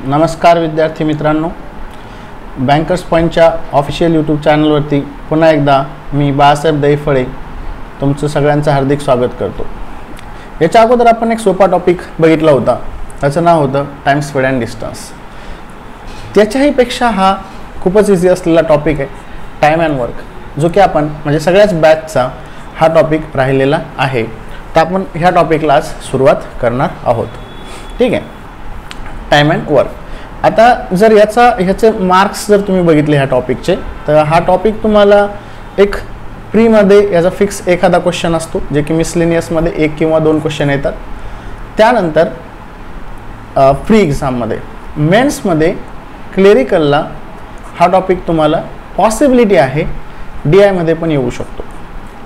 नमस्कार विद्यार्थी मित्रांनो, बँकर्स पॉईंटच्या ऑफिशियल यूट्यूब चॅनलवरती पुन्हा एकदा मी बाळासाहेब दैफळे तुमचं सगळ्यांचं हार्दिक स्वागत करतो. याच्या अगोदर आपण एक सोपा टॉपिक बघितला होता, त्याचं नाव होतं टाईम स्पीड अँड डिस्टन्स. त्याच्याहीपेक्षा हा खूपच इझी असलेला टॉपिक आहे टाईम अँड वर्क, जो की आपण म्हणजे सगळ्याच बॅचचा हा टॉपिक राहिलेला आहे. तर आपण ह्या टॉपिकला आज सुरुवात करणार आहोत. ठीक आहे, टाईम अँड वर्क. आता जर ह्याचे मार्क्स जर तुम्ही बघितले ह्या टॉपिकचे, तर हा टॉपिक तुम्हाला एक प्रीमध्ये याचा फिक्स एखादा क्वेश्चन असतो, जे की मिसलेनियसमध्ये 1 किंवा 2 क्वेश्चन येतात. त्यानंतर फ्री एक्झाममध्ये मेन्समध्ये क्लेरिकलला हा टॉपिक तुम्हाला पॉसिबिलिटी आहे DIमध्ये पण येऊ शकतो,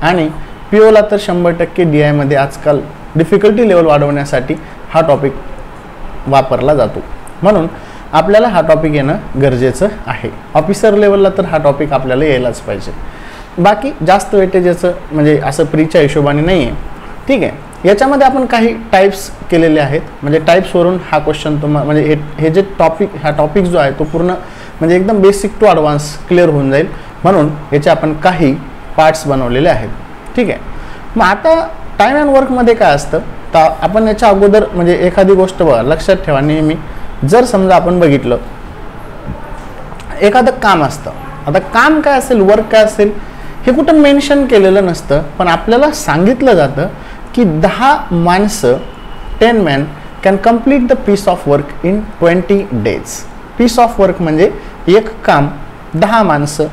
आणि POला तर 100% DIमध्ये आजकाल डिफिकल्टी लेवल वाढवण्यासाठी हा टॉपिक वापरला जातो. म्हणून आपल्याला हा टॉपिक येणं गरजेचं आहे. ऑफिसर लेवलला तर हा टॉपिक आपल्याला यायलाच पाहिजे. बाकी जास्त वेटेजेचं म्हणजे असं प्रीच्या हिशोबाने नाही आहे. ठीक आहे, याच्यामध्ये आपण काही टाईप्स केलेले आहेत, म्हणजे टाईप्सवरून हा क्वेश्चन तुम्हाला म्हणजे हे जे हा टॉपिक जो आहे तो पूर्ण म्हणजे एकदम बेसिक टू ॲडव्हान्स क्लिअर होऊन जाईल. म्हणून याचे आपण काही पार्ट्स बनवलेले आहेत. ठीक आहे, मग आता टाईम अँड वर्कमध्ये काय असतं, तर आपण याच्या अगोदर म्हणजे एखादी गोष्ट बघा, लक्षात ठेवा नेहमी. जर समजा आपण बघितलं एखादं काम असतं, आता काम काय असेल, वर्क काय असेल, हे कुठं मेन्शन केलेलं नसतं, पण आपल्याला सांगितलं जातं की 10 माणसं 10 man can complete the piece of work in 20 days. Piece of work म्हणजे एक काम 10 माणसं,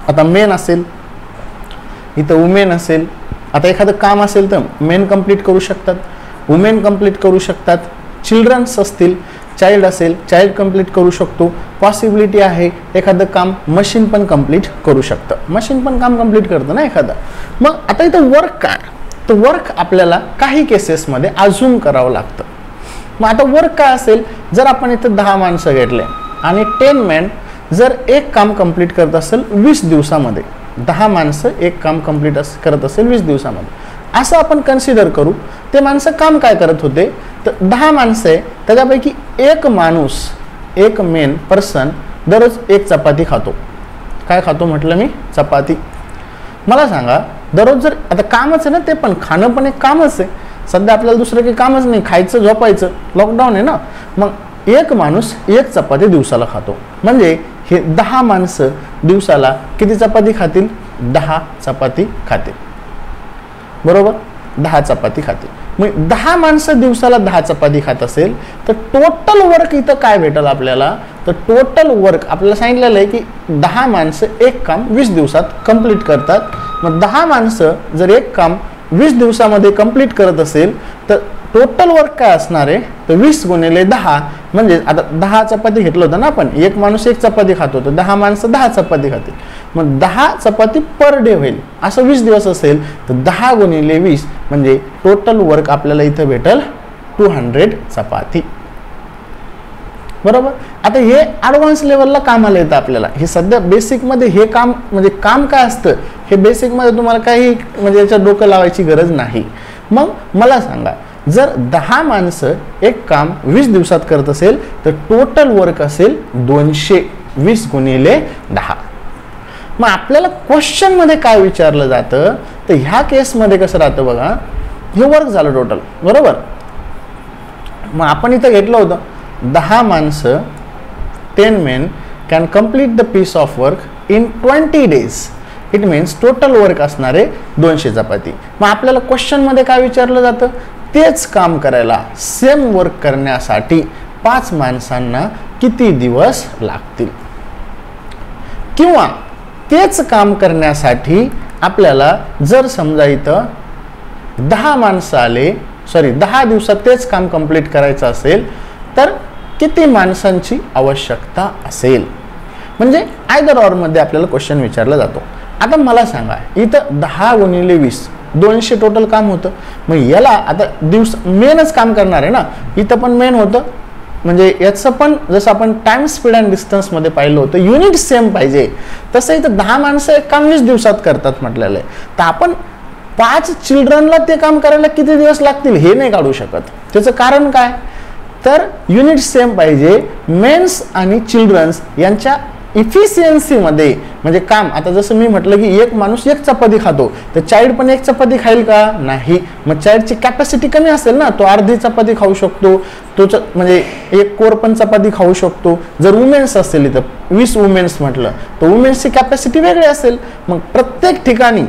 आता मेन असेल, इथं वुमेन असेल, आता एखादं काम असेल तर मेन कंप्लीट करू शकतात, वुमेन कंप्लीट करू शकतात, चिल्ड्रन्स असतील, चाइल्ड असेल, चाइल्ड कंप्लीट करू शकतो. पॉसिबिलिटी आहे एखादं काम मशीन पण कंप्लीट करू शकतं, मशीन पण काम कंप्लीट करतं ना एखादं. मग आता इथं वर्क काय, तर वर्क आपल्याला काही केसेसमध्ये अझ्युम करावं लागतं. मग आता वर्क काय असेल, जर आपण इथं 10 माणसं घेतले आणि 10 मॅन जर एक काम कंप्लीट करत असेल 20 दिवसामध्ये, 10 माणसं एक काम कंप्लीट करत असेल 20 दिवसामध्ये, असं आपण कन्सिडर करू. ते माणसं काम काय करत होते, तर 10 माणसं आहे, त्याच्यापैकी एक माणूस, एक मेन पर्सन दररोज एक चपाती खातो. काय खातो म्हटलं मी, चपाती. मला सांगा, दररोज जर आता कामच आहे ना, ते पण खाणं पण एक कामच आहे. सध्या आपल्याला दुसरं काही कामच नाही, खायचं झोपायचं, लॉकडाऊन आहे ना. मग एक माणूस एक चपाती दिवसाला खातो, म्हणजे हे 10 माणसं दिवसाला किती चपाती खातील, 10 चपाती खातील. बरोबर, 10 चपाती खातील. मग 10 माणसं दिवसाला 10 चपाती खात असेल तर टोटल वर्क इथं काय भेटेल आपल्याला, तर टोटल वर्क आपल्याला सांगितलेलं आहे की 10 माणसं एक काम 20 दिवसात कंप्लीट करतात. मग 10 माणसं जर एक काम 20 दिवसामध्ये कंप्लीट करत असेल तर टोटल वर्क काय असणार आहे, तर 20 गुणिले 10, म्हणजे आता 10 चपाती घेतलं होतं ना आपण, एक माणूस एक चपाती खात होतं, 10 माणसं 10 चपाती खातील. मग 10 चपाती पर डे होईल. असं 20 दिवस असेल तर 10 गुणिले 20 म्हणजे टोटल वर्क आपल्याला इथं भेटेल 200 चपाती. बरोबर. आता हे ॲडव्हान्स लेवलला कामाला येतं आपल्याला. हे सध्या बेसिकमध्ये हे काम म्हणजे काम काय असतं हे बेसिकमध्ये तुम्हाला काही म्हणजे याच्यात डोकं लावायची गरज नाही. मग मला सांगा, जर 10 माणसं एक काम 20 दिवसात करत असेल तर टोटल वर्क असेल 220 गुणिले 10. मग आपल्याला क्वेश्चनमध्ये काय विचारलं जातं, तर ह्या केसमध्ये कसं राहतं बघा, हे वर्क झालं टोटल. बरोबर. मग आपण इथं घेतलं होतं 10 माणसं 10 men can complete the piece of work in 20 days. It means total work असणारे 200 चपाती. मग आपल्याला क्वेश्चनमध्ये काय विचारलं जातं, तेच काम करायला, सेम वर्क करण्यासाठी 5 माणसांना किती दिवस लागतील, किंवा तेच काम करण्यासाठी आपल्याला जर समजा इथं 10 माणसं आले, 10 दिवसात तेच काम कंप्लीट करायचं असेल तर किती माणसांची आवश्यकता असेल. म्हणजे आयदर ऑर मध्ये आपल्याला क्वेश्चन विचारला जातो. आता मला सांगा, इथं 10 गुणिले 20 200 टोटल काम होतं. मग याला आता मेनच काम करणार आहे ना, इथं पण मेन होतं, म्हणजे याचं पण जसं आपण टाइम स्पीड अँड डिस्टन्समध्ये पाहिलं होतं युनिट सेम पाहिजे, तसं इथं 10 माणसं एक काम 20 दिवसात करतात म्हटलेलं आहे. तर आपण 5 चिल्ड्रनला ते काम करायला किती दिवस लागतील हे नाही काढू शकत. त्याचं कारण काय, तर युनिट सेम पाहिजे मेन्स आणि चिल्ड्रन्स यांच्या इफिशियन्सीमध्ये. म्हणजे काम, आता जसं मी म्हटलं की एक माणूस एक चपाती खातो, तर चाइल्ड पण एक चपाती खाईल का? नाही. मग चाइल्डची कॅपॅसिटी कमी असेल ना, तो अर्धी चपाती खाऊ शकतो, तो म्हणजे एक कोर पण चपाती खाऊ शकतो. जर वुमेन्स असेल इथं 20 वुमेन्स म्हटलं तर वुमेन्सची कॅपॅसिटी वेगळी असेल. मग प्रत्येक ठिकाणी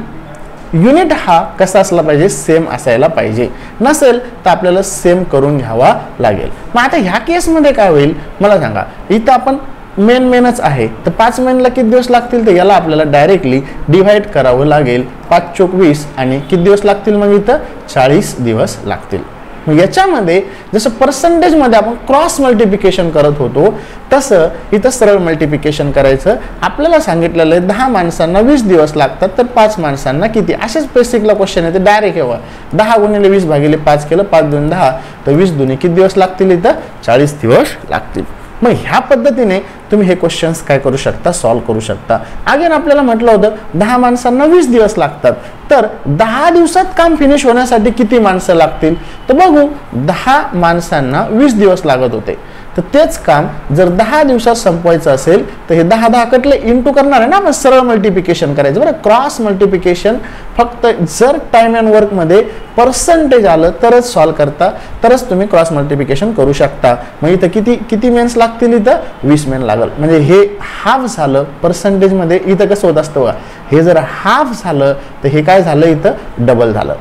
युनिट हा कसा असला पाहिजे? सेम असायला पाहिजे. नसेल तर आपल्याला सेम करून घ्यावा लागेल. मग आता ह्या केसमध्ये काय होईल मला सांगा. इथं आपण मेनच आहे, तर 5 मेनला किती दिवस लागतील? तर याला आपल्याला डायरेक्टली डिव्हाइड करावं लागेल. 5 चोक 20 आणि किती दिवस लागतील? मग इथं 40 दिवस लागतील. मग याच्यामध्ये जसं पर्सेंटेजमध्ये आपण क्रॉस मल्टिप्लिकेशन करत होतो तसं इथं सरळ मल्टिप्लिकेशन करायचं. आपल्याला सांगितलेलं आहे 10 माणसांना 20 दिवस लागतात, तर 5 माणसांना किती? असेच बेसिकला क्वेश्चन आहे, ते डायरेक्ट येवा 10 गुणिले 20 भागिले 5 केलं, 5 2 10, तर 20 दुनी किती दिवस लागतील? इथं 40 दिवस लागतील. मग ह्या पद्धतीने तुम्ही हे क्वेश्चन्स काय करू शकता? सॉल्व्ह करू शकता. अगेन आपल्याला म्हटलं होतं 10 माणसांना 20 दिवस लागतात, तर 10 दिवसात काम फिनिश होण्यासाठी किती माणसं लागतील? तर बघू, 10 माणसांना 20 दिवस लागत होते, तर तेच काम जर 10 दिवसात संपवायचं असेल तर हे 10 कटले इंटू करणार आहे ना, आपण सरळ मल्टिप्लिकेशन करायचं. बरं, क्रॉस मल्टिप्लिकेशन फक्त जर टाइम अँड वर्कमध्ये पर्सेंटेज आलं तरच सॉल्व्ह करता, तरच तुम्ही क्रॉस मल्टिप्लिकेशन करू शकता. मग इथं किती मेन्स लागतील? इथं 20 मेन लागल. म्हणजे हे हाफ झालं पर्सेंटेजमध्ये. इथं कसं होत असतं बघा, हे जर हाफ झालं तर हे काय झालं? इथं डबल झालं.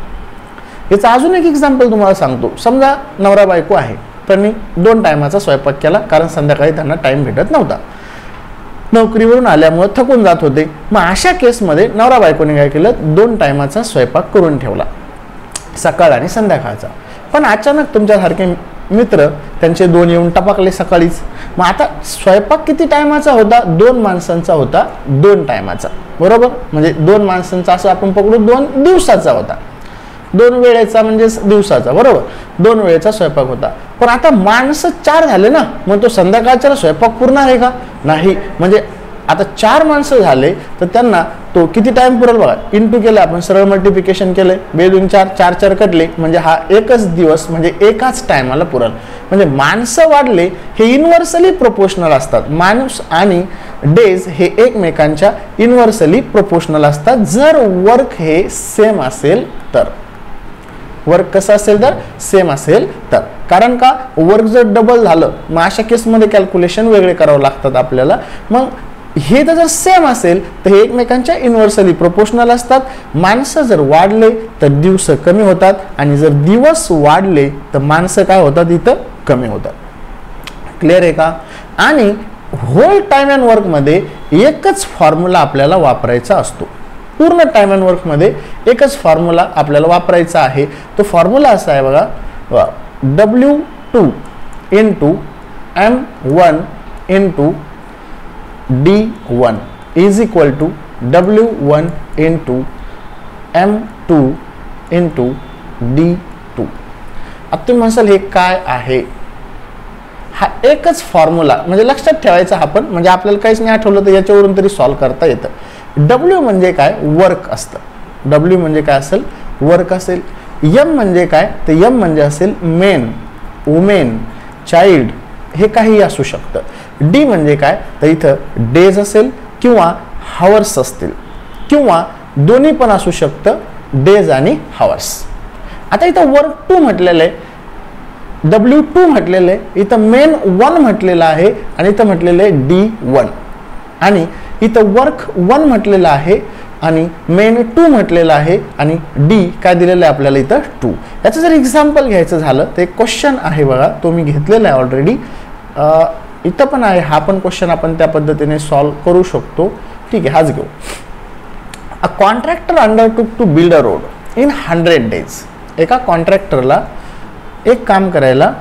याचं अजून एक एक्झाम्पल तुम्हाला सांगतो. समजा नवरा बायको आहे, त्यांनी 2 टायमाचा स्वयंपाक केला, कारण संध्याकाळी त्यांना टाइम भेटत नव्हता, नोकरीवरून आल्यामुळे थकून जात होते. मग अशा केसमध्ये नवरा बायकोने काय केलं? 2 टायमाचा स्वयंपाक करून ठेवला, सकाळ आणि संध्याकाळचा. पण अचानक तुमच्यासारखे मित्र त्यांचे 2 येऊन टपकले सकाळीच. मग आता स्वयंपाक किती टायमाचा होता? 2 माणसांचा होता, 2 टायमाचा. बरोबर, म्हणजे 2 माणसांचा असं आपण पकडू 2 दिवसाचा होता, 2 वेळेचा म्हणजे दिवसाचा. बरोबर, 2 वेळेचा स्वयंपाक होता. पण आता माणसं 4 झाले ना, मग तो संध्याकाळचा स्वयंपाक पुरणार आहे का? नाही. म्हणजे आता 4 माणसं झाले तर त्यांना तो किती टाइम पुरेल बघा. इंटू केलं आपण, सरळ मल्टिप्लिकेशन केलं, 2 2 4 4 4 कटले, म्हणजे हा एकच दिवस म्हणजे एकाच टायमाला पुरेल. म्हणजे माणसं वाढले हे इन्व्हर्सली प्रोपोर्शनल असतात. माणूस आणि डेज हे एकमेकांच्या इन्व्हर्सली प्रोपोर्शनल असतात, जर वर्क हे सेम असेल तर. वर्क कसं असेल तर? सेम असेल तर. कारण का? वर्क जर डबल झालं मग अशा केसमध्ये कॅल्क्युलेशन वेगळे करावं लागतात आपल्याला. मग हे जर सेम असेल तर हे एकमेकांच्या इन्व्हर्सली प्रोपोर्शनल असतात. माणसं जर वाढले तर दिवस कमी होतात, आणि जर दिवस वाढले तर माणसं काय होतात? इथं कमी होतात. क्लिअर आहे का? आणि होल टाइम अँड वर्कमध्ये एकच फॉर्म्युला आपल्याला वापरायचा असतो. पूर्ण टाइम अँड वर्कमध्ये एकच फॉर्म्युला आपल्याला वापरायचा आहे. तो फॉर्म्युला असा आहे बघा, W2 into M1 into D1 is equal to W1 into M2 into D2. आता तुम्ही म्हणसाल हे काय आहे? हा एकच फॉर्म्युला, म्हणजे लक्षात ठेवायचा हा पण, म्हणजे आपल्याला काहीच नाही आठवलं तर याच्यावरून तरी सॉल्व्ह करता येतं. W म्हणजे काय? वर्क असतं. W म्हणजे काय असेल? वर्क असेल. M म्हणजे काय? तर M म्हणजे असेल मेन, वुमेन, चाइल्ड, हे काही असू शकतं. D म्हणजे काय? तर इथं डेज असेल किंवा हावर्स असतील, किंवा दोन्ही पण असू शकतं, डेज आणि हावर्स. आता इथं वर्क 2 म्हटलेलं आहे, W2 म्हटलेलं आहे, इथं मेन 1 म्हटलेलं आहे, आणि इथं म्हटलेलं आहे D1, आणि इथं वर्क 1 म्हटलेलं आहे आणि मेन 2 म्हटलेलं आहे, आणि D काय दिलेलं आहे आपल्याला? इथं 2. याचं जर एक्झाम्पल घ्यायचं झालं तर एक क्वेश्चन आहे बघा, तो मी घेतलेला आहे ऑलरेडी. इथं पण आहे, हा पण क्वेश्चन आपण त्या पद्धतीने सॉल्व्ह करू शकतो. ठीक आहे, हाच घेऊ. A contractor undertook to build a road in 100 days. एका कॉन्ट्रॅक्टरला एक काम करायला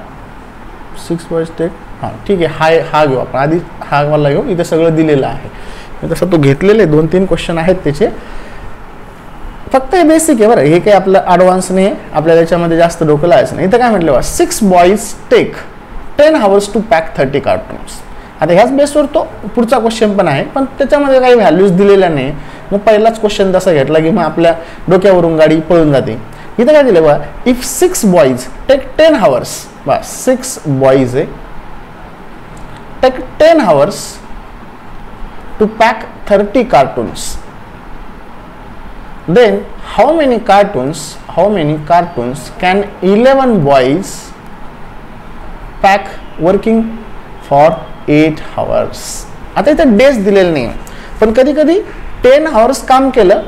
6 वर्ष टेक. हां ठीक आहे, हा घेऊ आपण आधी, हा वाला घेऊ. इथं सगळं दिलेलं आहे, तसं तो घेतलेले 2-3 क्वेश्चन आहेत त्याचे. फक्त हे बेसिक आहे बरं, हे काही आपलं ॲडव्हान्स नाही आहे, आपल्याला याच्यामध्ये जास्त डोकं लावायचं नाही. इथं काय म्हटलं बा, 6 boys take 10 hours to pack 30 cartons. आता ह्याच बेसवर तो पुढचा क्वेश्चन पण आहे, पण त्याच्यामध्ये काही व्हॅल्यूज दिलेल्या नाही. मग पहिलाच क्वेश्चन तसा घेतला की मग आपल्या डोक्यावरून गाडी पळून जाते. इथं काय दिलं बा, इफ 6 boys टेक 10 hours बस 6 बॉयज आहे. Take 10 hours to pack 30 cartoons. Then how many cartoons can 11 boys pack working for 8 hours? आता इथे डेज दिलेले नाही, पण कधी कधी 10 hours काम केलं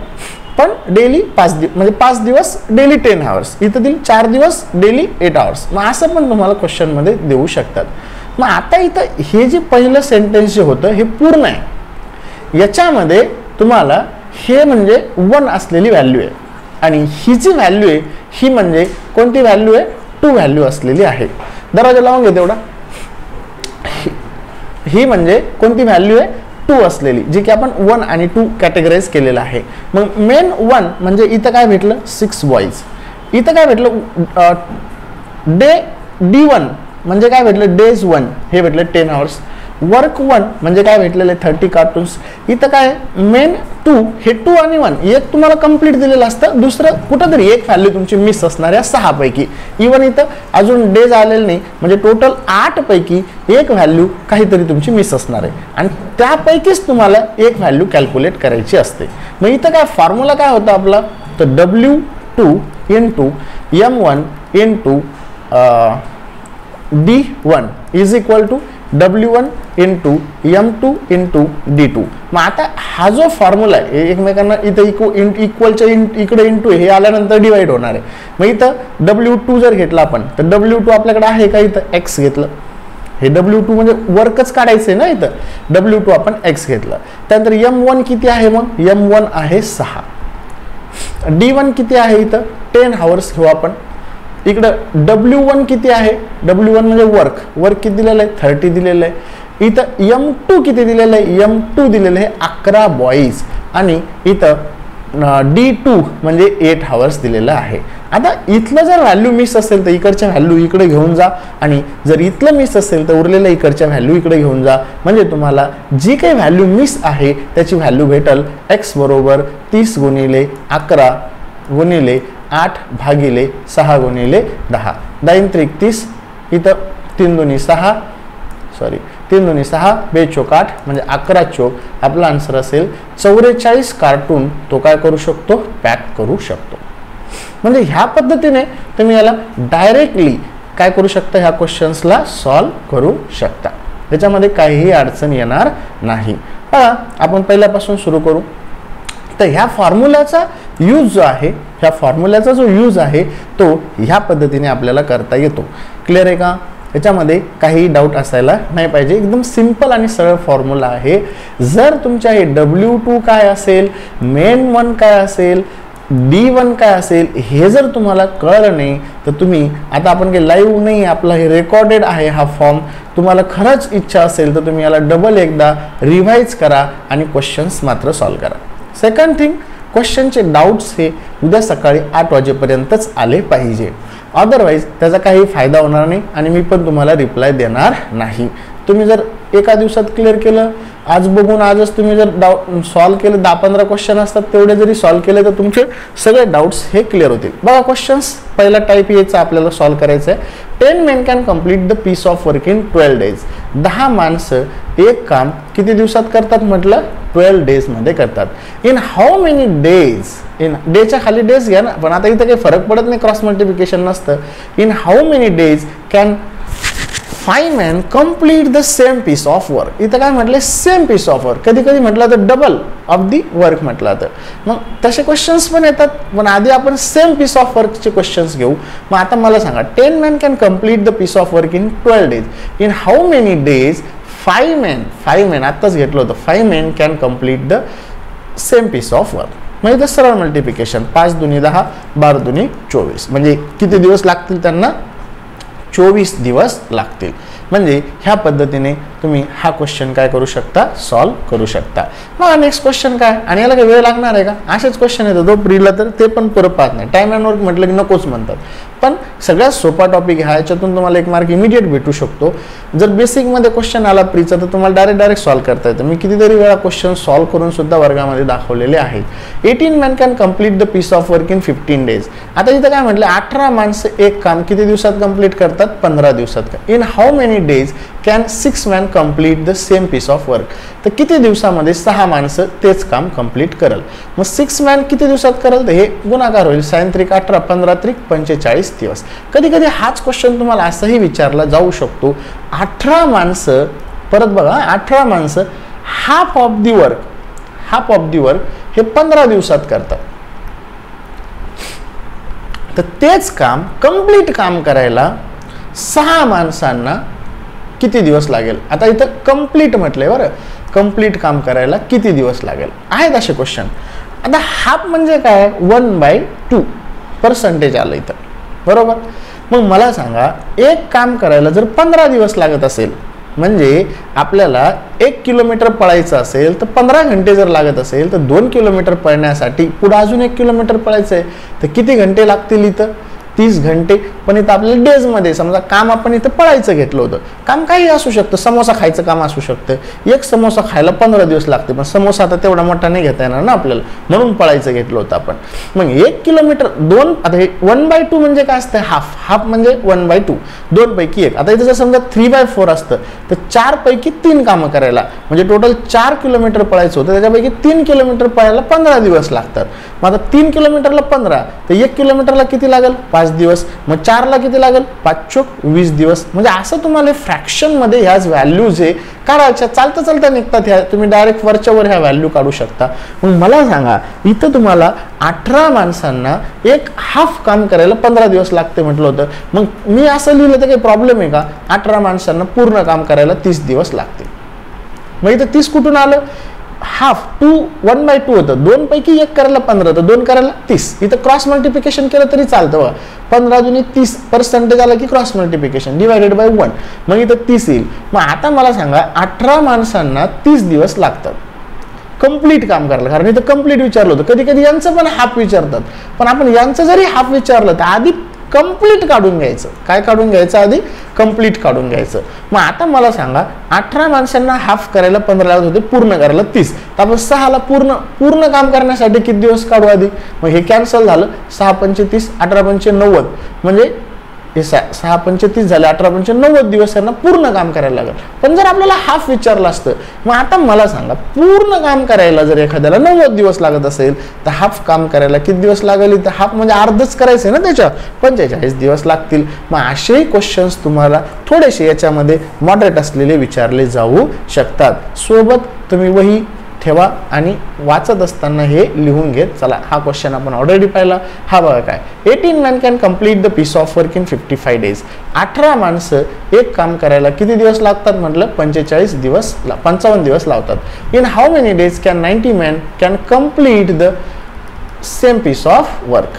पण डेली 5 दिवस डेली 10 hours, इथं दिली 4 दिवस डेली 8 hours. मग असं पण तुम्हाला क्वेश्चन मध्ये देऊ शकतात. मग आता इथं हे जे पहिलं सेंटेन्स जे होतं हे पूर्ण आहे. याच्यामध्ये तुम्हाला हे म्हणजे 1 असलेली व्हॅल्यू आहे आणि ही जी व्हॅल्यू आहे ही म्हणजे कोणती व्हॅल्यू आहे, 2 व्हॅल्यू असलेली आहे. दरवाजा लावून घे तेवढा. ही म्हणजे कोणती व्हॅल्यू आहे, 2 असलेली, जी की आपण 1 आणि 2 कॅटेगराइज केलेलं आहे. मग मेन 1 म्हणजे इथं काय भेटलं 6 बॉयज. इथं काय भेटलं डे D1 म्हणजे काय भेटलं डेज 1 हे भेटलं 10 hours. वर्क 1 म्हणजे काय भेटलेलं आहे 30 कार्टून्स. इथं काय मेन 2 हे 2 आणि 1 एक तुम्हाला कंप्लीट दिलेलं असतं, दुसरं कुठंतरी एक व्हॅल्यू तुमची मिस असणाऱ्या 6 पैकी. इवन इथं अजून डेज आलेलं नाही म्हणजे टोटल 8 पैकी एक व्हॅल्यू काहीतरी तुमची मिस असणार आहे आणि त्यापैकीच तुम्हाला एक व्हॅल्यू कॅल्क्युलेट करायची असते. मग इथं काय फॉर्म्युला काय होता आपला, तर W2 into M1 into D1 is equal to W1 into M2 into D2. मग आता हा जो फॉर्म्युला आहे एकमेकांना इथं इक्वलच्या इकडे इंटू हे आल्यानंतर डिवाइड होणार आहे. मग इथं W2 जर घेतला आपण तर W2 आपल्याकडे आहे का, इथं X घेतलं. हे W2 म्हणजे वर्कच काढायचं आहे ना, इथं W2 आपण X घेतलं. त्यानंतर M1 किती आहे, मग M1 आहे 6. D1 किती आहे, इथं 10 hours घेऊ आपण. इकडं W1 किती आहे, W1 म्हणजे वर्क किती दिलेलं आहे 30 दिलेलं आहे. इथं M2 किती दिलेलं आहे, M2 दिलेलं आहे 11 बॉईज आणि इथं D2 म्हणजे 8 hours दिलेलं आहे. आता इथलं जर व्हॅल्यू मिस असेल तर इकडच्या व्हॅल्यू इकडे घेऊन जा आणि जर इथलं मिस असेल तर उरलेल्या इकडच्या व्हॅल्यू इकडे घेऊन जा, म्हणजे तुम्हाला जी काही व्हॅल्यू मिस आहे त्याची व्हॅल्यू भेटल x बरोबर 30 गुणिले 11 गुणिले 8 भागिले 6 गुणिले 10. 10 त्रिक 30, इथं 3 दुनी 6 बेचोक 8 म्हणजे 11 चोक. आपला आन्सर असेल 44 कार्टून तो काय करू शकतो, पॅक करू शकतो. म्हणजे ह्या पद्धतीने तुम्ही याला डायरेक्टली काय करू शकता, ह्या क्वेश्चन्सला सॉल्व करू शकता. त्याच्यामध्ये काहीही अडचण येणार नाही. आपण पहिल्यापासून सुरू करू. तर ह्या फॉर्म्युलाचा यूज जो आहे, ह्या फॉर्म्युलाचा जो यूज आहे तो ह्या पद्धतीने आपल्याला करता येतो. क्लिअर आहे का, याच्यामध्ये काही डाऊट असायला नाही पाहिजे. एकदम सिंपल आणि सरळ फॉर्म्युला आहे. जर तुमच्या हे W2 काय असेल, मेन 1 काय असेल, D1 काय असेल हे जर तुम्हाला कळलं नाही तर तुम्ही आता आपण काही लाईव्ह नाही, आपला हे रेकॉर्डेड आहे हा फॉर्म. तुम्हाला खरंच इच्छा असेल तर तुम्ही याला डबल एकदा रिवाइज करा आणि क्वेश्चन्स मात्र सॉल्व करा. सेकंड थिंग, क्वेश्चनचे डाऊट्स हे उद्या सकाळी 8 वाजेपर्यंतच आले पाहिजे, अदरवाईज त्याचा काही फायदा होणार नाही आणि मी पण तुम्हाला रिप्लाय देणार नाही. तुम्ही जर एका दिवसात क्लिअर केलं, आज बघून आजच तुम्ही जर सॉल्व केले, 10-15 क्वेश्चन असतात तेवढे जरी सॉल्व केले तर तुमचे सगळे डाऊट्स हे क्लिअर होतील. बघा क्वेश्चन्स, पहिला टाईप याचा आपल्याला सॉल्व करायचं आहे. 10 men can complete the piece of work in 12 days. 10 माणसं एक काम किती दिवसात करतात म्हटलं, 12 days मध्ये करतात. In how many days, in डेच्या खाली डेज घ्या ना, पण आता इथं काही फरक पडत नाही, क्रॉस मल्टिप्लिकेशन नसतं. In how many days can 5 men complete the same piece of work. इथं काय म्हटलं, सेम पीस ऑफ वर्क. कधी कधी म्हटलं तर डबल ऑफ दी वर्क म्हटलं तर मग तसे क्वेश्चन्स पण येतात. पण आधी आपण सेम पीस ऑफ वर्कचे क्वेश्चन्स घेऊ. मग आता मला सांगा, 10 men can complete the piece of work in 12 days. In how many days 5 men आत्ताच घेतलं होतं, 5 men can complete the same piece of work. म्हणजे इथं सरळ मल्टिप्लिकेशन, 5 दुनी 10, 12 दुनी 24, म्हणजे किती दिवस लागतील त्यांना, 24 दिवस लागतील. म्हणजे ह्या पद्धतीने तुम्ही हा क्वेश्चन काय करू शकता, सॉल्व करू शकता. मग नेक्स्ट क्वेश्चन काय, आणि याला काही वेळ लागणार आहे का, असेच क्वेश्चन येतात. तो प्रीला तर ते पण परत पाहत नाही, टाइम अँड वर्क म्हटलं की नकोच म्हणतात. पण सगळ्यात सोपा टॉपिक हा, याच्यातून तुम्हाला 1 मार्क इमिडिएट भेटू शकतो. जर बेसिकमध्ये क्वेश्चन आला प्रीचा तर तुम्हाला डायरेक्ट सॉल्व्ह करता येतं. मी कितीतरी वेळा क्वेश्चन सॉल्व्ह करून सुद्धा वर्गामध्ये दाखवलेले आहेत. 18 man can complete the piece of work in 15 days. आता इथं काय म्हटलं, 18 माणसं एक काम किती दिवसात कंप्लीट करतात, 15 दिवसात. In how many days can 6 man complete the same piece of work. तर किती दिवसामध्ये 6 माणसं तेच काम कंप्लीट करल. मग 6 मॅन किती दिवसात करल, तर हे गुणाकार होईल. 6 त्रिक 18, 15 त्रिक 45 दिवस. कधी कधी हाच क्वेश्चन तुम्हाला असंही विचारला जाऊ शकतो, 18 माणसं, परत बघा 18 माणसं हाफ ऑफ दी वर्क हे 15 दिवसात करतात. तर तेच काम कंप्लीट काम करायला 6 माणसांना किती दिवस लागेल. आता इथं कंप्लीट म्हटलंय बरं, कंप्लीट काम करायला किती दिवस लागेल, आहेत असे क्वेश्चन. आता हाफ म्हणजे काय, 1/2% आलं इथं, बरोबर. मग मला सांगा, एक काम करायला जर 15 दिवस लागत असेल, म्हणजे आपल्याला 1 किलोमीटर पळायचं असेल तर 15 घंटे जर लागत असेल, तर 2 किलोमीटर पळण्यासाठी पुढे अजून 1 किलोमीटर पळायचं आहे, तर किती घंटे लागतील इथं, 30 घंटे. पण इथं आपल्याला डेजमध्ये समजा काम आपण इथं पळायचं घेतलं होतं, काम काही असू शकतं, समोसा खायचं काम असू शकतं. एक समोसा खायला 15 दिवस लागते, पण समोसा आता तेवढा मोठा नाही घेता येणार ना आपल्याला, म्हणून पळायचं घेतलं होतं आपण. मग 1 किलोमीटर 2, आता हे 1/2 म्हणजे काय असतं, हाफ म्हणजे 1/2, 2 पैकी 1. आता इथं जर समजा 3/4 असतं, तर 4 पैकी 3 कामं करायला, म्हणजे टोटल 4 किलोमीटर पळायचं होतं, त्याच्यापैकी 3 किलोमीटर पळायला 15 दिवस लागतात. मग आता 3 किलोमीटरला 15, तर 1 किलोमीटरला किती लागेल, 5 दिवस. मग 4ला किती लागेल, 5 × 20 दिवस. म्हणजे असं तुम्हाला फ्रॅक्शन मध्ये ह्याच व्हॅल्यूज आहे काढायच्या, चालता निघतात ह्या, तुम्ही डायरेक्ट वरच्या वर ह्या व्हॅल्यू काढू शकता. मग मला सांगा, इथं तुम्हाला 18 माणसांना एक हाफ काम करायला 15 दिवस लागते म्हटलं होतं. मग मी असं लिहिलं तर काही प्रॉब्लेम आहे का, 18 माणसांना पूर्ण काम करायला 30 दिवस लागते. मग इथं 30 कुठून आलं, हाफ 1/2 होतं, 2 पैकी 1 करायला 15, तर 2 करायला 30. इथं क्रॉस मल्टिप्लिकेशन केलं तरी चालतं बघा, 15 × 30% आलं की क्रॉस मल्टिप्लिकेशन डिवायडेड बाय 1, मग इथं 30 येईल. मग आता मला सांगा, 18 माणसांना 30 दिवस लागतात कंप्लीट काम करायला, कारण इथं कंप्लीट विचारलं होतं. कधी कधी यांचं पण हाफ विचारतात, पण आपण यांचं जरी हाफ विचारलं तर आधी कंप्लीट काढून घ्यायचं. काय काढून घ्यायचं, आधी कंप्लीट काढून घ्यायचं. मग आता मला सांगा, 18 माणसांना हाफ करायला 15 लागत होते, पूर्ण करायला 30, तर आपण 6ला पूर्ण काम करण्यासाठी किती दिवस काढू आधी. मग हे कॅन्सल झालं, 6 × 5 = 30, 18 × 5 = 90, म्हणजे हे 6 × 5 = 30 झाले, 18 × 5 = 90 दिवस यांना पूर्ण काम करायला लागेल. पण जर आपल्याला हाफ विचारलं असतं, मग आता मला सांगा, पूर्ण काम करायला जर एखाद्याला 90 दिवस लागत असेल, तर हाफ काम करायला किती दिवस लागेल, तर हाफ म्हणजे अर्धच करायचं आहे ना, त्याच्या 45 दिवस लागतील. मग असेही क्वेश्चन्स तुम्हाला थोडेसे याच्यामध्ये मॉडरेट असलेले विचारले जाऊ शकतात. सोबत तुम्ही वही ठेवा आणि वाचत असताना हे लिहून घेत चला. हा क्वेश्चन आपण ऑलरेडी पाहिला. हा बघा काय, 18 man can complete the piece of work in 55 days. 18 माणसं एक काम करायला किती दिवस लागतात म्हटलं, 55 दिवस लावतात. In how many days can 90 man can complete the same piece of work.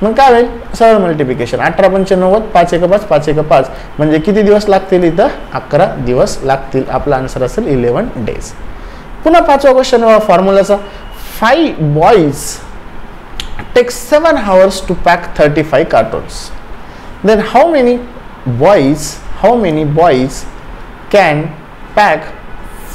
मग काय होईल, सरळ मल्टिप्लिकेशन, 18 × 5 = 90, 5 × 5 = 5 × 5, म्हणजे किती दिवस लागतील, इथं 11 दिवस लागतील. आपला आन्सर असेल 11 डेज. पुन्हा 5वा क्वेश्चन फॉर्म्युलाचा, 5 boys take 7 hours to pack 35 cartoons. Then how many boys can pack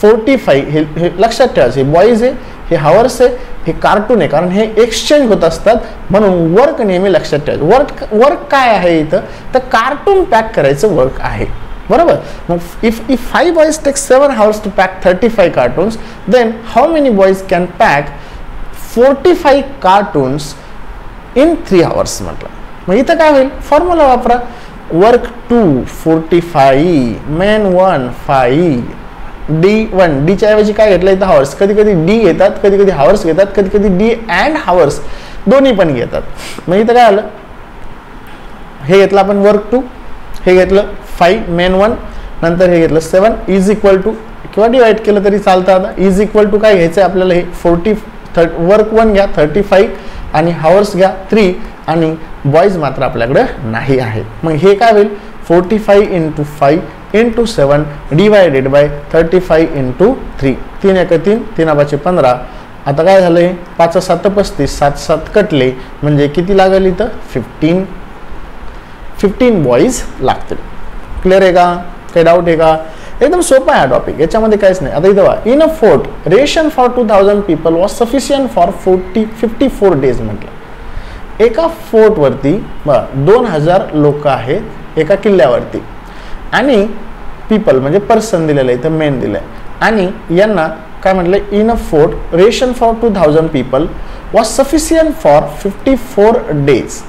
45. हे लक्षात ठेवायचं, हे बॉयज आहे, हे हावर्स आहे, हे कार्टून आहे, कारण हे एक्सचेंज होत असतात, म्हणून वर्क नेहमी लक्षात ठेवायचं. वर्क काय आहे इथं, तर कार्टून पॅक करायचं वर्क आहे, बरोबर. मग if 5 boys take 7 hours to pack 35 cartoons, then how many boys can pack 45 cartoons in 3 hours म्हटलं. मग इथं काय होईल, फॉर्म्युला वापरा, वर्क 2 45, मेन 1 5, D1, डी च्या ऐवजी काय घेतलं इथं, हावर्स. कधी कधी डी घेतात, कधी कधी हावर्स घेतात, कधी कधी डी अँड हावर्स दोन्ही पण घेतात. मग इथं काय आलं, हे घेतलं आपण वर्क 2, हे घेतलं 5 मेन 1, नंतर हे घेतलं 7 इज इक्वल टू, किंवा डिवाइड केलं तरी चालतं. आता इज इक्वल टू काय घ्यायचं आहे आपल्याला, हे 40 वर्क 1 घ्या 35 आणि हावर्स घ्या 3 आणि बॉयज मात्र आपल्याकडे नाही आहेत. मग हे काय होईल, 45 × 5 × 7 डिवायडेड बाय 35 × 3, 3 × 3, 3 × 5 = 15. आता काय झालंय, 5 × 7 = 35, 7 × 7 कटले, म्हणजे किती लागेल इथं 15. 15 बॉईज लागतील. क्लिअर आहे का? काही डाऊट आहे का? एकदम सोपा आहे हा टॉपिक, याच्यामध्ये काहीच नाही. आता इथं बघा, in a fort ration for 2000 people was sufficient for 54 days म्हटलं. एका फोर्टवरती 2000 लोक आहेत एका किल्ल्यावरती, आणि पीपल म्हणजे पर्सन दिलेलं आहे, इथं मेन दिलंय, आणि यांना काय म्हटलं, in a fort ration for 2000 people was sufficient for 54 days.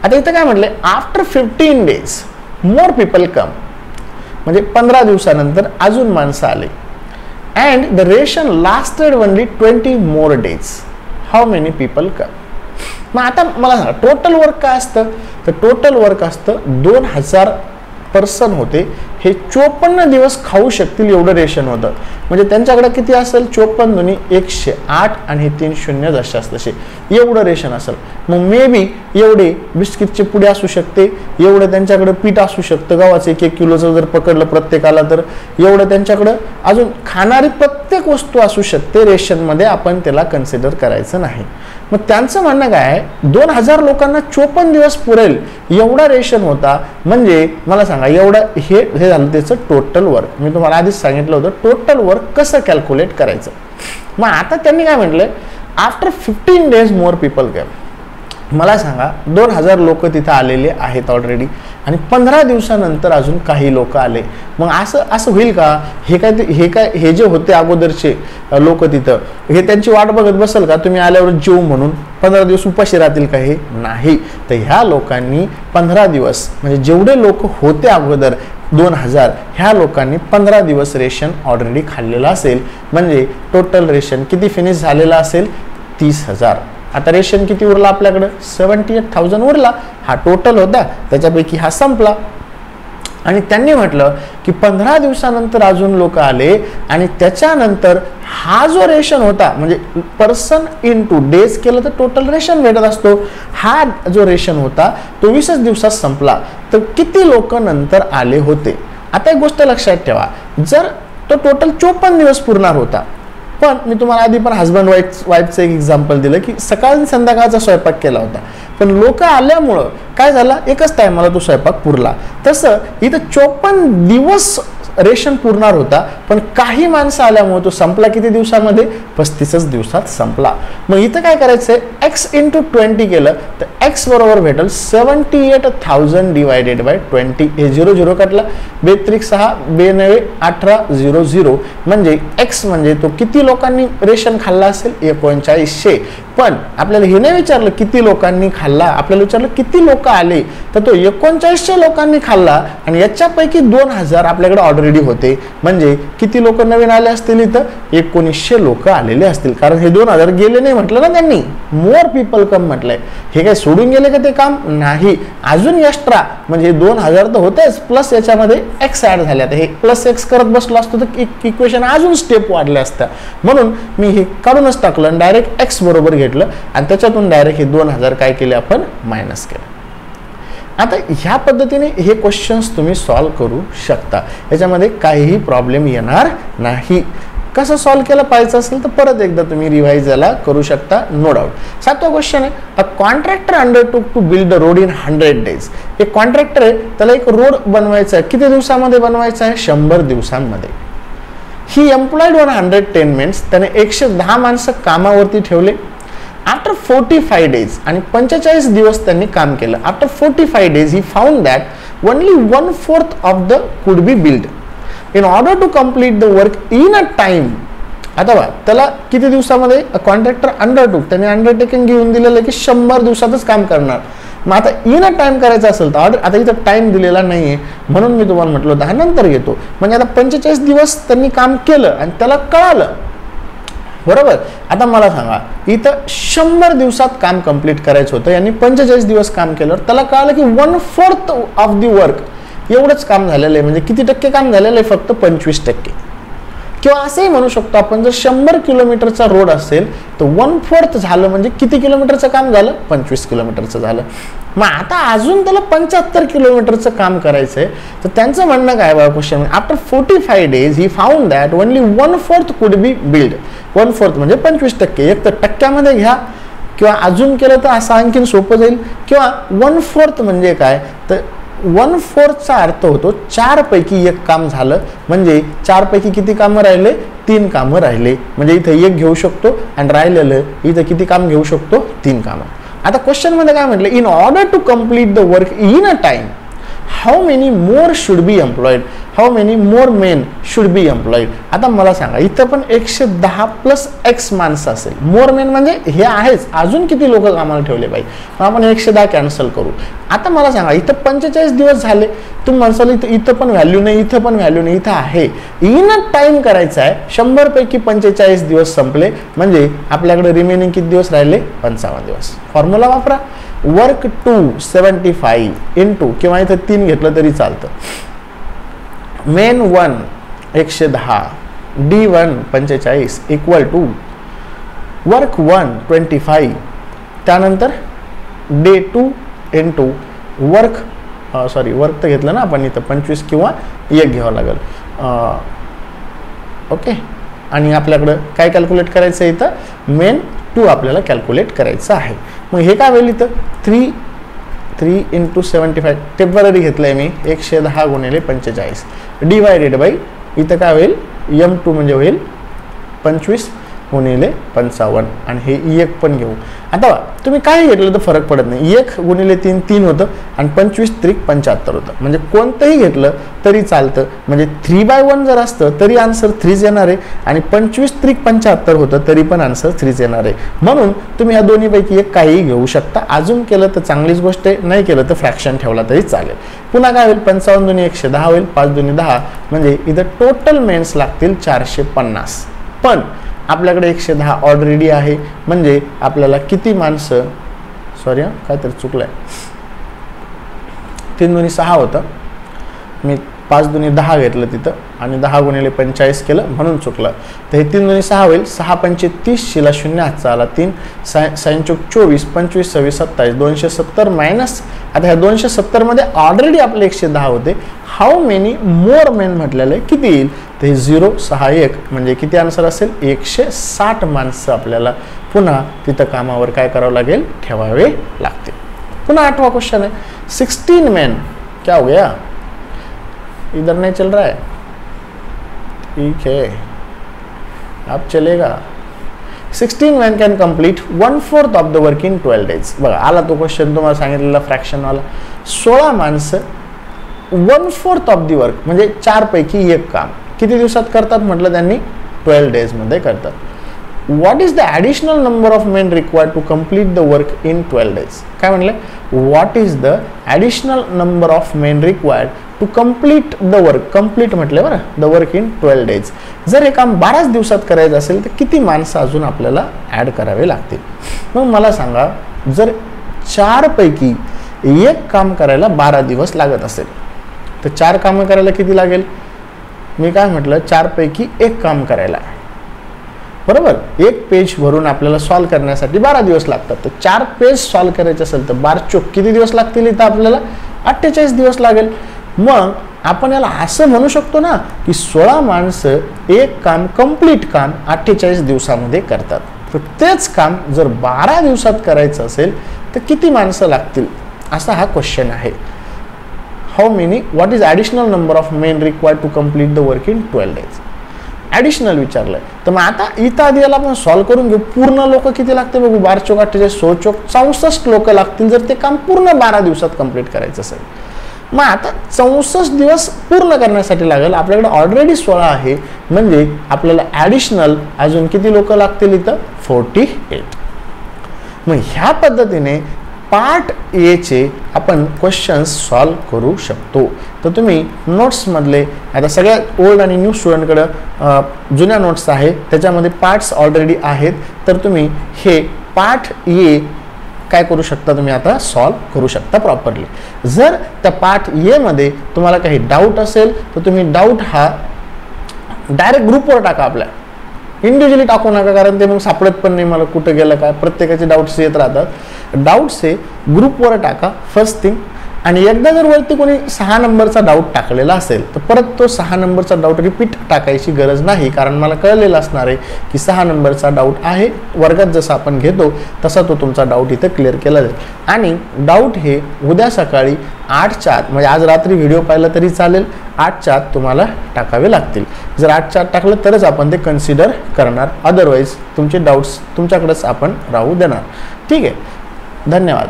आता इथं काय म्हटलंय, after 15 days more people come, म्हणजे 15 दिवसानंतर अजून माणसं आले. And the ration lasted only 20 more days, how many people come. मग आता मला सांगा टोटल वर्क काय असतं, तर टोटल वर्क असतं 2000 पर्सन होते, हे 54 दिवस खाऊ शकतील एवढं रेशन होतं. म्हणजे त्यांच्याकडे किती असेल, 54 दुनी 108 आणि हे 3 शून्य जसे तसे एवढं रेशन असेल. मग मे बी एवढे बिस्किटचे पुडे असू शकते, एवढं त्यांच्याकडे पीठ असू शकतं गव्हाचं 1-1 किलोचं जर पकडलं प्रत्येकाला, तर एवढं त्यांच्याकडं अजून खाणारी प्रत्येक वस्तू असू शकते रेशनमध्ये, आपण त्याला कन्सिडर करायचं नाही. मग त्यांचं म्हणणं काय आहे, 2000 लोकांना 54 दिवस पुरेल एवढा रेशन होता. म्हणजे मला सांगा एवढं हे झालं त्याचं टोटल वर्क. मी तुम्हाला आधीच सांगितलं होतं टोटल वर्क कसं कॅल्क्युलेट करायचं. मग आता त्यांनी काय म्हटलंय, after 15 days more people come. मला सांगा 2000 लोक तिथं आलेले आहेत ऑलरेडी, आणि 15 दिवसानंतर अजून काही लोक आले. मग असं होईल का, हे जे होते अगोदरचे लोक तिथं, हे त्यांची वाट बघत बसेल का तुम्ही आल्यावर जेऊ म्हणून, 15 दिवस उपाशी राहतील का? हे नाही. तर ह्या लोकांनी 15 दिवस म्हणजे जेवढे लोक होते अगोदर 2000, ह्या लोकांनी 15 दिवस रेशन ऑलरेडी खाल्लेलं असेल. म्हणजे टोटल रेशन किती फिनिश झालेलं असेल, 30,000. आता रेशन किती उरला आपल्याकडे, 78,000 उरला. हा टोटल होता, त्याच्यापैकी हा संपला. आणि त्यांनी म्हटलं की 15 दिवसानंतर अजून लोक आले, आणि त्याच्यानंतर हा जो रेशन होता, म्हणजे पर्सन इनटू डेज केलं तर टोटल रेशन भेटत असतो, हा जो रेशन होता तो 20 दिवसात संपला. तर किती लोक नंतर आले होते. आता एक गोष्ट लक्षात ठेवा, जर तो टोटल 54 दिवस पुरणार होता, पण मी तुम्हाला आधी पण हजबंड वाईफचं एक एक्झाम्पल दिलं की सकाळ संध्याकाळचा स्वयंपाक केला होता, पण लोक आल्यामुळं काय झालं, एकच टायमाला तो स्वयंपाक पुरला. तसं इथं 54 दिवस रेशन पुरणार होता, पण काही माणसं आल्यामुळे तो संपला किती दिवसामध्ये, 35 दिवसात संपला. मग इथं काय करायचंय, x × 20 केलं तर x बरोबर भेटेल 78,000 डिवायडेड बाय 20. हे 0 कटला, 2×6 2×9 1800. म्हणजे x म्हणजे तो किती लोकांनी रेशन खाल्ला असेल, 3900. पण आपल्याला हे नाही विचारलं किती लोकांनी खाल्ला, आपल्याला विचारलं किती लोक आले, तर तो 3900 लोकांनी खाल्ला, आणि याच्यापैकी 2000 आपल्याकडे ऑलरेडी होते. म्हणजे किती लोक नवीन आले असतील, इथं 1900 लोक आलेले असतील, कारण हे 2000 गेले नाही म्हटलं ना त्यांनी, मोर पीपल कम म्हटलंय. हे काय सोडून गेले का ते काम? नाही, अजून एक्स्ट्रा म्हणजे 2000 तर होतेच, प्लस याच्यामध्ये x ऍड झाले. आता हे प्लस x करत बसलो असतो तर इक्वेशन अजून स्टेप वाढल्या असत्या. म्हणून मी हे काढूनच टाकलं आणि डायरेक्ट x बरोबर घेतलं, आणि त्याच्यातून डायरेक्ट हे 2000 काय केले आपण, मायनस केलं. आता ह्या पद्धतीने हे क्वेश्चन्स तुम्ही सॉल्व करू शकता, याच्यामध्ये काहीही प्रॉब्लेम येणार नाही. कसं सॉल्व केलं पाहिजे असेल तर परत एकदा तुम्ही रिवाइज याला करू शकता, नो डाऊट. 7वा क्वेश्चन आहे, a contractor undertook to build the road in 100 days. एक कॉन्ट्रॅक्टर आहे, त्याला एक रोड बनवायचा आहे, किती दिवसामध्ये बनवायचा आहे, 100 दिवसांमध्ये. ही एम्प्लॉयड 110 मेन्स, त्याने 110 माणसं कामावरती ठेवले. आफ्टर 45 डेज, आणि 45 दिवस त्यांनी काम केलं. After 45 days he found that only 1/4 of the could be build in order to complete the work in a time. आता बघा, त्याला किती दिवसामध्ये कॉन्ट्रॅक्टर अंडरटूक, त्याने अंडरटेकिंग घेऊन दिलेलं की 100 दिवसातच काम करणार. मग आता इन अ टाइम करायचं असेल तर ऑर्डर, आता इथं टाइम दिलेला नाहीये, म्हणून मी तुम्हाला म्हटलं होतं हा नंतर घेतो. म्हणजे आता 45 दिवस त्यांनी काम केलं आणि त्याला कळालं, बरोबर. आता मला सांगा, इथं 100 दिवसात काम कंप्लीट करायचं होतं, यांनी 45 दिवस काम केलं, त्याला कळालं की 1/4 ऑफ द वर्क एवढंच काम झालेलं आहे. म्हणजे किती टक्के काम झालेलं आहे, फक्त 25%. किंवा असंही म्हणू शकतो आपण, जर 100 किलोमीटरचा रोड असेल तर 1/4 झालं, म्हणजे किती किलोमीटरचं काम झालं, 25 किलोमीटरचं झालं. मग आता अजून त्याला 75 किलोमीटरचं काम करायचंय. तर त्यांचं म्हणणं काय बघा question, after 45 days he found that only 1/4 कुड बी बिल्ड. 1/4 म्हणजे 25%. एक तर टक्क्यामध्ये घ्या किंवा अजून केलं तर असं आणखीन सोपं जाईल. किंवा 1/4 म्हणजे काय, तर 1/4चा अर्थ होतो 4 पैकी 1 काम झालं. म्हणजे 4 पैकी किती कामं राहिले, 3 कामं राहिले. म्हणजे इथं 1 घेऊ शकतो आणि राहिलेलं इथं किती काम घेऊ शकतो, 3 कामं. आता क्वेश्चन मध्ये काय म्हटलं, in order to complete the work in a time how many more should be employed, how many more men should be employed. आता मला सांगा, इथं पण 110 प्लस एक्स माणसं असेल. मोर मेन म्हणजे हे आहेच, अजून किती लोक कामाला ठेवले पाहिजे. मग आपण 110 कॅन्सल करू. आता मला सांगा, इथं 45 दिवस झाले. तुम्ही म्हणसाल इथं पण व्हॅल्यू नाही, इथं पण व्हॅल्यू नाही. इथं आहे. इन अ टाइम करायचा आहे. 100 पैकी 45 दिवस संपले. म्हणजे आपल्याकडे रिमेनिंग किती दिवस राहिले, 55 दिवस. फॉर्म्युला वापरा. वर्क 275 इंटू, किंवा इथं 3 घेतलं तरी चालतं, main 1 110 D1 45 equal to work 1 25, त्यानंतर डे 2 इंटू वर्क वर्क तर घेतलं ना आपण, इथं 25 किंवा 1 घ्यावं लागेल. ओके. आणि आपल्याकडं काय कॅल्क्युलेट करायचं आहे, इथं मेन 2 आपल्याला कॅल्क्युलेट करायचं आहे. मग हे काय होईल, इथं 3 इंटू 75 टेम्पररी घेतलंय मी, 110 गुणिले 45 डिवायडेड बाय, इथं काय होईल, M2 म्हणजे होईल 25 गुणिले 55. आणि हे 1 पण घेऊ. आता तुम्ही काय घेतलं तर फरक पडत नाही. 1 गुणिले 3 3 होतं आणि 25 त्रिक 75 होतं. म्हणजे कोणतंही घेतलं तरी चालतं. म्हणजे 3/1 जर असतं तरी आन्सर 3 येणार आहे. आणि 25 त्रिक 75 होतं तरी पण आन्सर 3 येणार आहे. म्हणून तुम्ही या दोन्हीपैकी एक काहीही घेऊ शकता. अजून केलं तर चांगलीच गोष्ट आहे, नाही केलं तर फ्रॅक्शन ठेवला तरी चालेल. पुन्हा काय होईल, 55 दुनी 110 होईल, 5 दुनी 10. म्हणजे इथं टोटल मेन्स लागतील 450. पण आपल्याकडे 110 ऑलरेडी आहे. म्हणजे आपल्याला किती माणसं, सॉरी काहीतरी चुकलंय, 3 दुनी 6 होतं, मी 5 दुनी 10 घेतलं तिथं आणि 10 गुणिले 45 केलं म्हणून चुकलं. तर हे 3 दुनी 6 होईल. 6 पंचे 30, शिला 0 हातचा आला 3, 6 चोक 24, 25 26 27, 270 मायनस. आता ह्या 270 मध्ये ऑलरेडी आपले 110 होते. हाऊ मेनी मोर मेन म्हटलेलं आहे, किती येईल, तर 0 6 1 म्हणजे किती आन्सर असेल, 160 माणसं आपल्याला पुन्हा तिथं कामावर काय करावं लागेल, ठेवावे लागतील. पुन्हा 8वां क्वेश्चन है, 16 मैन, क्या हो गया, इधर नहीं चल रहा है, ठीक है अब चलेगा. 16 man can complete 1/4 of the work in 12 days. बघा आला तो क्वेश्चन तुम्हाला सांगितलेला फ्रॅक्शन वाला. 16 माणसं 1/4 ऑफ द वर्क म्हणजे 4 पैकी 1 काम किती दिवसात करतात म्हटलं त्यांनी, 12 days मध्ये करतात. What is the additional number of men required to complete the work in 12 days. काय म्हणलं, what is the additional number of men required to complete the work, complete म्हटलं बरं, द वर्क इन 12 days. जर हे काम 12 दिवसात करायचं असेल तर किती माणसं अजून आपल्याला ॲड करावे लागतील. मग मला सांगा, जर 4 पैकी 1 काम करायला 12 दिवस लागत असेल तर 4 कामं करायला किती लागेल, मी काय म्हटलं, 4 पैकी 1 काम करायला, बरोबर, 1 पेज भरून आपल्याला सॉल्व करण्यासाठी 12 दिवस लागतात. तर 4 पेज सॉल्व करायचे असेल तर 12 चोक किती दिवस लागतील, इथं आपल्याला 48 दिवस लागेल. मग आपण याला असं म्हणू शकतो ना की 16 माणसं 1 काम, कंप्लीट काम 48 दिवसामध्ये करतात. तर तेच काम जर 12 दिवसात करायचं असेल तर किती माणसं लागतील, असा हा क्वेश्चन आहे. How many, what is additional number of men required to complete the work in 12 days. Additional विचारलंय. तर मग आता इथं आधी याला आपण सॉल्व करून घेऊ. पूर्ण लोक किती लागते बघू, 12 चोक 48, 16 चोक 64 लोक लागतील जर ते काम पूर्ण 12 दिवसात कंप्लीट करायचं असेल. मग आता 64 दिवस पूर्ण करण्यासाठी लागेल. आपल्याकडे ऑलरेडी 16 आहे म्हणजे आपल्याला ॲडिशनल अजून किती लोक लागतील, इथं 48. मग ह्या पद्धतीने पार्ट ए चे आपण क्वेश्चन्स सॉल्व करू शकतो. तर तुम्ही नोट्समधले, आता सगळ्या ओल्ड आणि न्यू स्टुडंटकडं जुन्या नोट्स आहेत त्याच्यामध्ये पार्ट्स ऑलरेडी आहेत. तर तुम्ही हे पार्ट ए काय करू शकता, तुम्ही आता सॉल्व करू शकता प्रॉपरली. जर त्या पार्ट ए मध्ये तुम्हाला काही डाऊट असेल तर तुम्ही डाऊट हा डायरेक्ट ग्रुपवर टाका. आपल्या इंडिव्हिज्युअली टाकू नका, कारण ते मग सापडत पण नाही मला कुठं गेलं काय, प्रत्येकाचे डाऊट्स येत राहतात. डाऊट्स हे ग्रुपवर टाका फर्स्ट थिंग. आणि एकदा जर वरती कोणी 6 नंबरचा डाऊट टाकलेला असेल तर परत तो 6 नंबरचा डाऊट रिपीट टाकायची गरज नाही, कारण मला कळलेलं असणार आहे की 6 नंबरचा डाऊट आहे. वर्गात जसं आपण घेतो तसा तो तुमचा डाऊट इथं क्लिअर केला जाईल. आणि डाऊट हे उद्या सकाळी 8च्या आत, म्हणजे आज रात्री व्हिडिओ पाहिला तरी चालेल, 8च्या आत तुम्हाला टाकावे लागतील. जर 8च्या आत टाकलं तरच आपण ते कन्सिडर करणार, अदरवाईज तुमचे डाऊट्स तुमच्याकडेच आपण राहू देणार. ठीक आहे, धन्यवाद.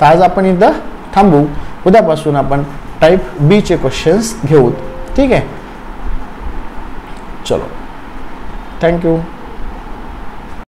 तर आज आपण इथं थांबू. उद्यापासून आपण टाइप बी चे क्वेश्चन्स घेऊ. ठीक आहे, चलो, थँक्यू.